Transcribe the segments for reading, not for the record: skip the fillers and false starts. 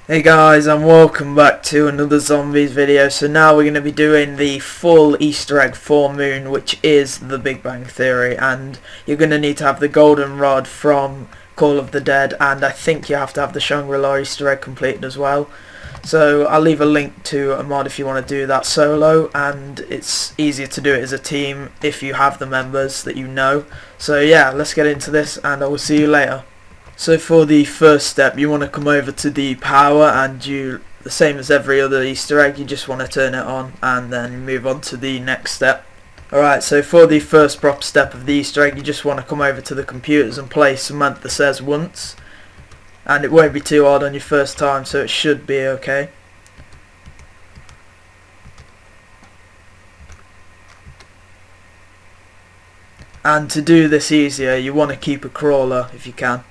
Hey guys, and welcome back to another zombies video. So now we're going to be doing the full Easter egg for Moon, which is the Big Bang Theory, and you're going to need to have the golden rod from Call of the Dead, and I think you have to have the Shangri-La Easter egg completed as well. So I'll leave a link to a mod if you want to do that solo, and it's easier to do it as a team if you have the members that you know. So yeah, let's get into this and I will see you later. So for the first step, you want to come over to the power, and the same as every other Easter egg, you just want to turn it on and then move on to the next step. Alright, so for the first proper step of the Easter egg, you just want to come over to the computers and play Samantha Says Once, and it won't be too hard on your first time, so it should be okay. And to do this easier, you want to keep a crawler if you can.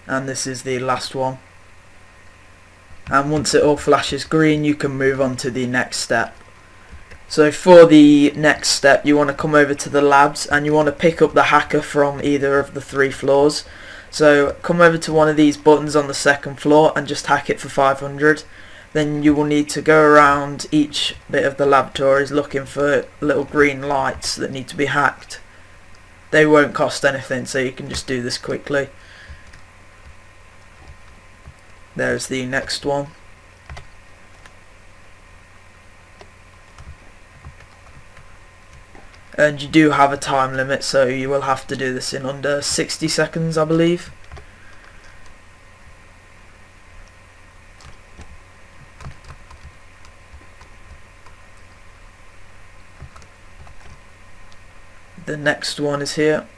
And this is the last one, and once it all flashes green, you can move on to the next step. So for the next step, you want to come over to the labs and you want to pick up the hacker from either of the 3 floors. So come over to one of these buttons on the 2nd floor and just hack it for 500. Then you will need to go around each bit of the laboratories looking for little green lights that need to be hacked. They won't cost anything, so you can just do this quickly. There's the next one. And you do have a time limit, so you will have to do this in under 60 seconds, I believe. The next one is here.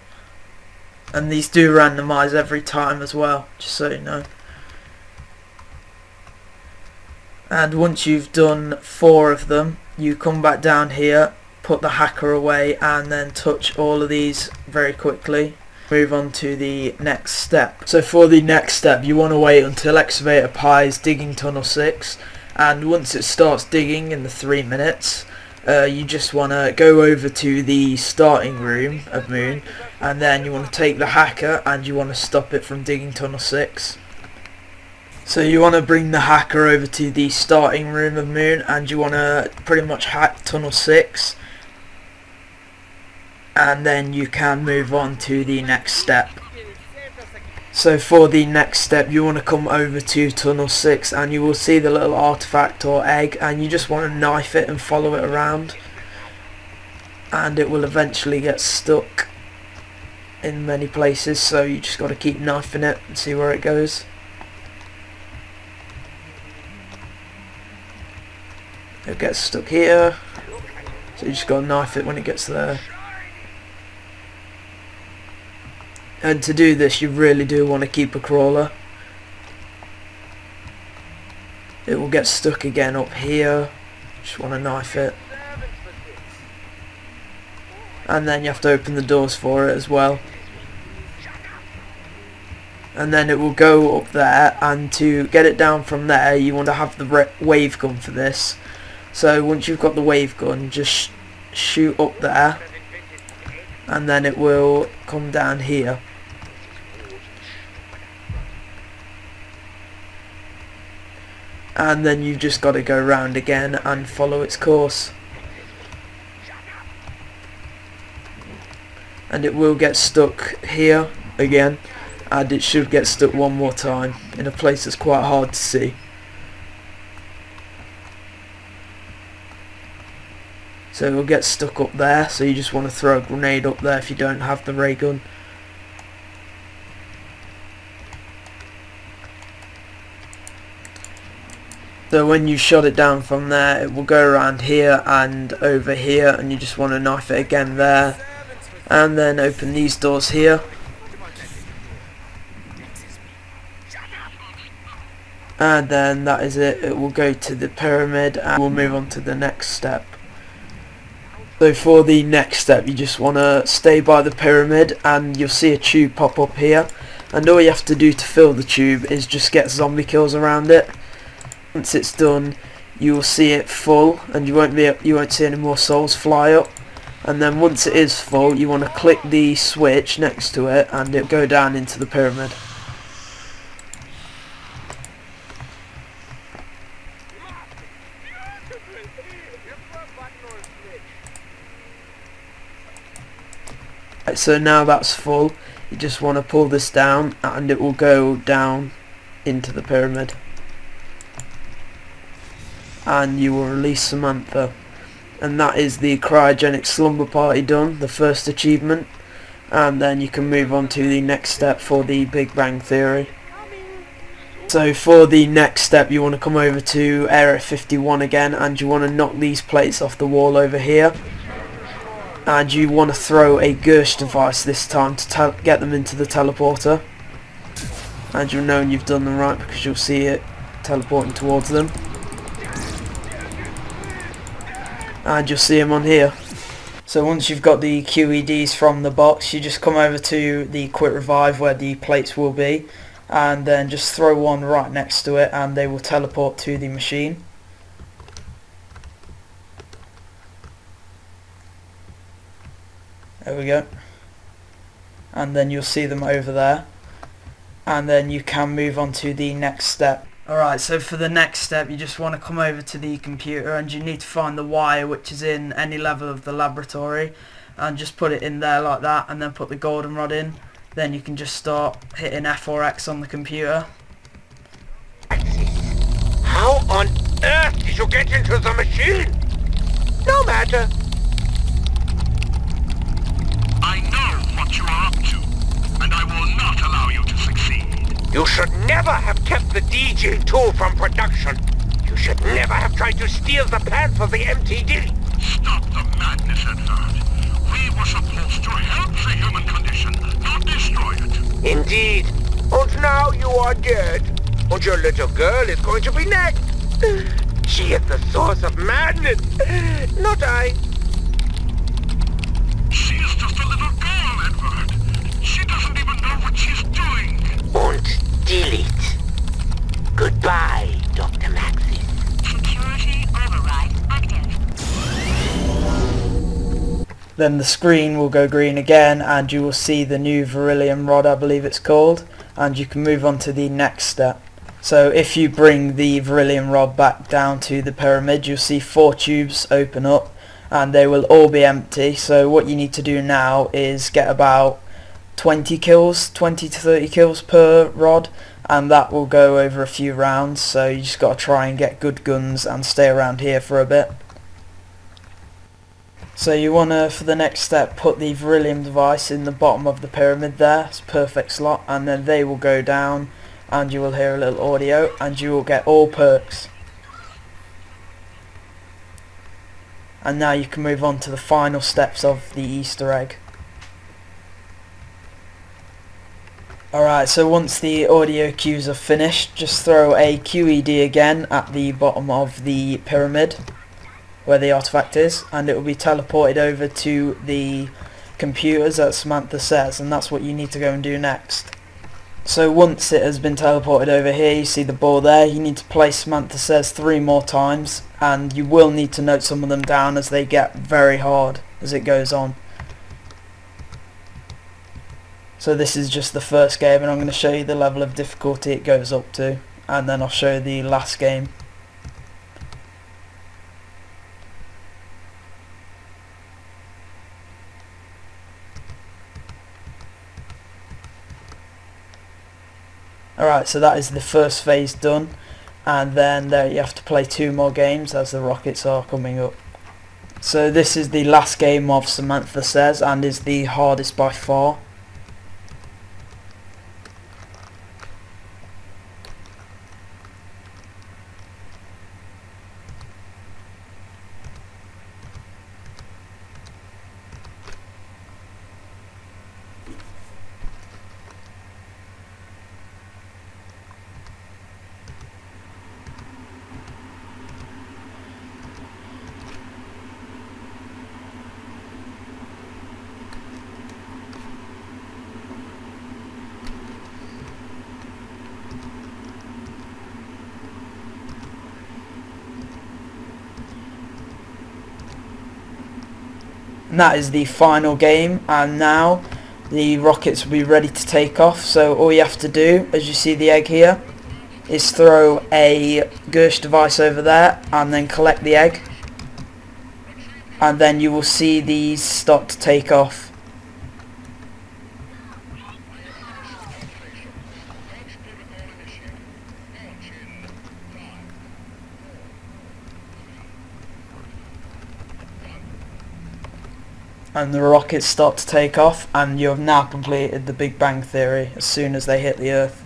And these do randomize every time as well, just so you know. And once you've done 4 of them, you come back down here, put the hacker away, and then touch all of these very quickly. Move on to the next step. So for the next step, you want to wait until Excavator Pi is digging tunnel 6, and once it starts digging in the 3 minutes, you just want to go over to the starting room of Moon, and then you want to take the hacker and you want to stop it from digging tunnel 6. So you want to bring the hacker over to the starting room of Moon, and you want to pretty much hack tunnel 6, and then you can move on to the next step. So for the next step, you want to come over to tunnel 6 and you will see the little artifact or egg, and you just want to knife it and follow it around, and it will eventually get stuck in many places, so you just got to keep knifing it and see where it goes. It gets stuck here, so you just got to knife it when it gets there. And to do this, you really do want to keep a crawler. It will get stuck again up here, just want to knife it. And then you have to open the doors for it as well. And then it will go up there, and to get it down from there, you want to have the wave gun for this. So once you've got the wave gun, just shoot up there, and then it will come down here. And then you've just got to go round again and follow its course. And it will get stuck here again, and it should get stuck one more time in a place that's quite hard to see. So it will get stuck up there, so you just want to throw a grenade up there if you don't have the ray gun. So when you shot it down from there, it will go around here and over here, and you just want to knife it again there, and then open these doors here. And then that is it. It will go to the pyramid, and we'll move on to the next step. So for the next step, you just want to stay by the pyramid, and you'll see a tube pop up here, and all you have to do to fill the tube is just get zombie kills around it. Once it's done, you will see it full, and you won't see any more souls fly up, And then once it is full, you want to click the switch next to it and it'll go down into the pyramid. Right, so now that's full, you just want to pull this down and it will go down into the pyramid. And you will release Samantha. And that is the cryogenic slumber party done, the first achievement, and then you can move on to the next step for the Big Bang Theory. So for the next step you want to come over to Area 51 again, and you want to knock these plates off the wall over here, and you want to throw a Gersh device this time to get them into the teleporter, and you'll know you've done them right because you'll see it teleporting towards them. And you'll see them on here. So once you've got the QEDs from the box, you just come over to the quick revive where the plates will be, and then just throw one right next to it and they will teleport to the machine. There we go. And then you'll see them over there, and then you can move on to the next step. Alright, so for the next step you just want to come over to the computer and you need to find the wire which is in any level of the laboratory and just put it in there like that, and then put the goldenrod in. Then you can just start hitting F or X on the computer. How on earth did you get into the machine? No matter. I know what you are up to, and I will not allow you to succeed. You should never have kept the DJ-2 from production. You should never have tried to steal the plan for the MTD. Stop the madness, Edward. We were supposed to help the human condition, not destroy it. Indeed. And now you are dead. And your little girl is going to be next. She is the source of madness, not I. She is just a little girl, Edward. She doesn't even know what she's doing. And delete. Goodbye, Dr. Maxis. Security override active. Then the screen will go green again and you will see the new beryllium rod, I believe it's called, and you can move on to the next step. So if you bring the beryllium rod back down to the pyramid, you'll see 4 tubes open up and they will all be empty. So what you need to do now is get about 20 kills, 20 to 30 kills per rod, and that will go over a few rounds. So you just got to try and get good guns and stay around here for a bit. So you want to, for the next step, put the beryllium device in the bottom of the pyramid there. It's a perfect slot, and then they will go down and you will hear a little audio and you will get all perks. And now you can move on to the final steps of the Easter egg. Alright, so once the audio cues are finished, just throw a QED again at the bottom of the pyramid where the artifact is, and it will be teleported over to the computers that Samantha says, and that's what you need to go and do next. So once it has been teleported over here, you see the ball there, you need to play Samantha Says 3 more times, and you will need to note some of them down as they get very hard as it goes on. So this is just the first game, and I'm going to show you the level of difficulty it goes up to, and then I'll show you the last game. Alright, so that is the first phase done, and then there you have to play 2 more games as the rockets are coming up. So this is the last game of Samantha Says and is the hardest by far. And that is the final game, and now the rockets will be ready to take off. So all you have to do, as you see the egg here, is throw a Gersh device over there and then collect the egg, and then you will see these start to take off. And the rockets start to take off, and you have now completed the Big Bang Theory as soon as they hit the Earth.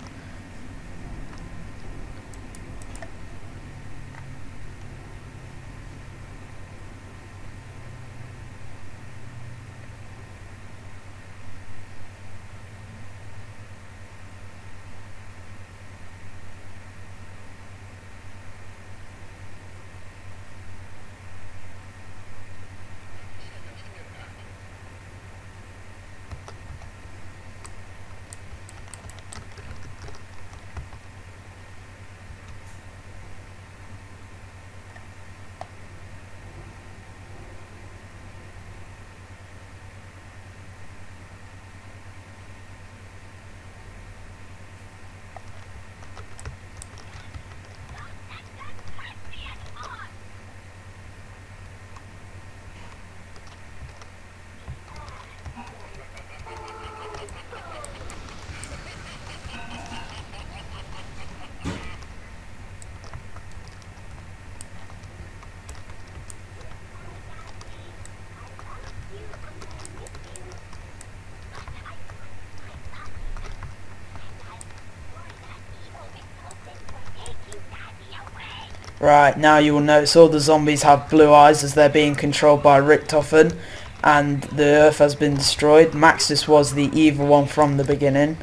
Right, now you will notice all the zombies have blue eyes as they're being controlled by Richtofen, and the Earth has been destroyed. Maxis was the evil one from the beginning,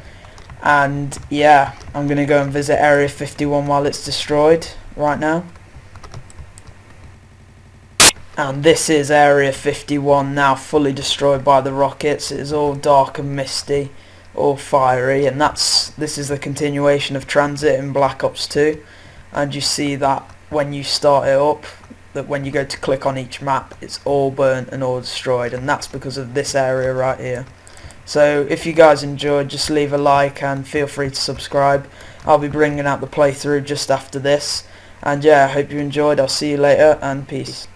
and yeah, I'm going to go and visit Area 51 while it's destroyed right now. And this is Area 51 now fully destroyed by the rockets. It is all dark and misty, all fiery, and this is the continuation of Transit in Black Ops 2, and you see that when you start it up, that when you go to click on each map, it's all burnt and all destroyed, and that's because of this area right here. So if you guys enjoyed, just leave a like and feel free to subscribe. I'll be bringing out the playthrough just after this, and yeah, I hope you enjoyed. I'll see you later, and peace.